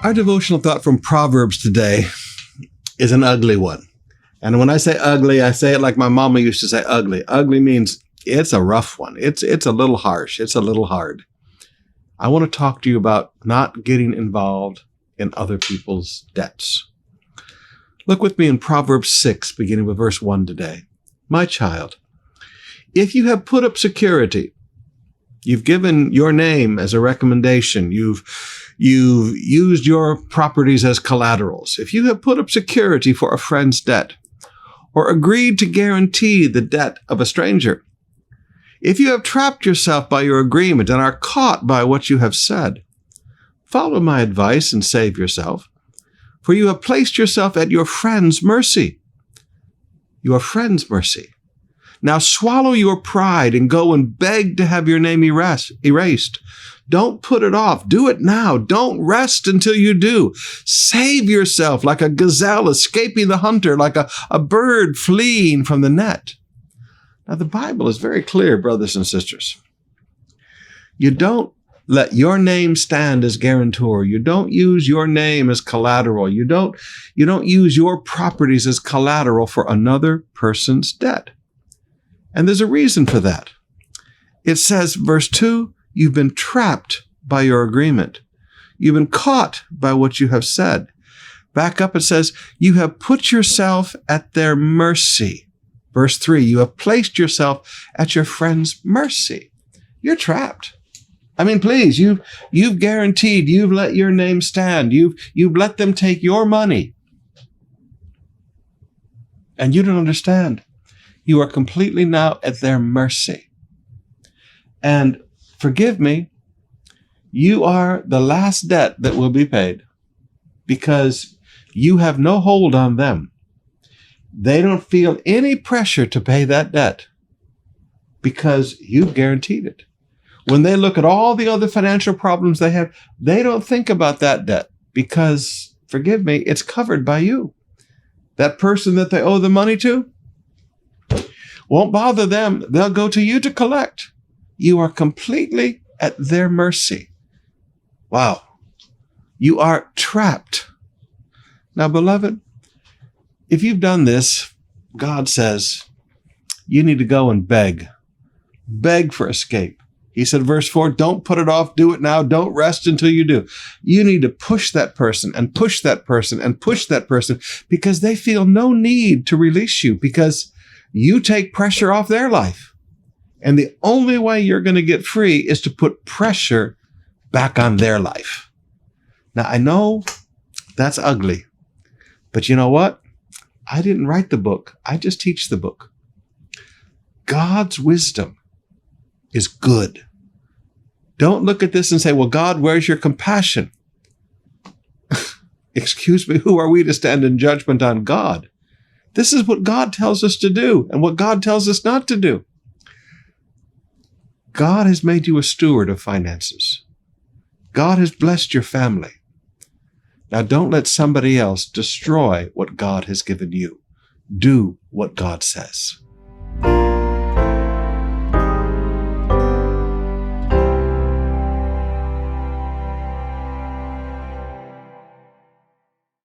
Our devotional thought from Proverbs today is an ugly one. And when I say ugly, I say it like my mama used to say ugly. Ugly means it's a rough one. It's a little harsh. It's a little hard. I want to talk to you about not getting involved in other people's debts. Look with me in Proverbs 6, beginning with verse 1 today. My child, if you have put up security, you've given your name as a recommendation, you've used your properties as collaterals. If you have put up security for a friend's debt, or agreed to guarantee the debt of a stranger, if you have trapped yourself by your agreement and are caught by what you have said, follow my advice and save yourself, for you have placed yourself at your friend's mercy. Your friend's mercy. Now swallow your pride and go and beg to have your name erased. Don't put it off. Do it now. Don't rest until you do. Save yourself like a gazelle escaping the hunter, like a bird fleeing from the net. Now, the Bible is very clear, brothers and sisters. You don't let your name stand as guarantor. You don't use your name as collateral. You don't use your properties as collateral for another person's debt. And there's a reason for that. It says, verse 2, you've been trapped by your agreement. You've been caught by what you have said. Back up, it says, you have put yourself at their mercy. Verse 3, you have placed yourself at your friend's mercy. You're trapped. I mean, please, you've guaranteed, you've let your name stand. You've let them take your money. And you don't understand. You are completely now at their mercy. And forgive me, you are the last debt that will be paid because you have no hold on them. They don't feel any pressure to pay that debt because you've guaranteed it. When they look at all the other financial problems they have, they don't think about that debt because, forgive me, it's covered by you. That person that they owe the money to won't bother them. They'll go to you to collect. You are completely at their mercy. Wow. You are trapped. Now, beloved, if you've done this, God says, you need to go and beg. Beg for escape. He said, verse 4, don't put it off. Do it now. Don't rest until you do. You need to push that person and push that person and push that person because they feel no need to release you because you take pressure off their life. And the only way you're going to get free is to put pressure back on their life. Now, I know that's ugly, but you know what? I didn't write the book. I just teach the book. God's wisdom is good. Don't look at this and say, well, God, where's your compassion? Excuse me, who are we to stand in judgment on God? This is what God tells us to do and what God tells us not to do. God has made you a steward of finances. God has blessed your family. Now, don't let somebody else destroy what God has given you. Do what God says.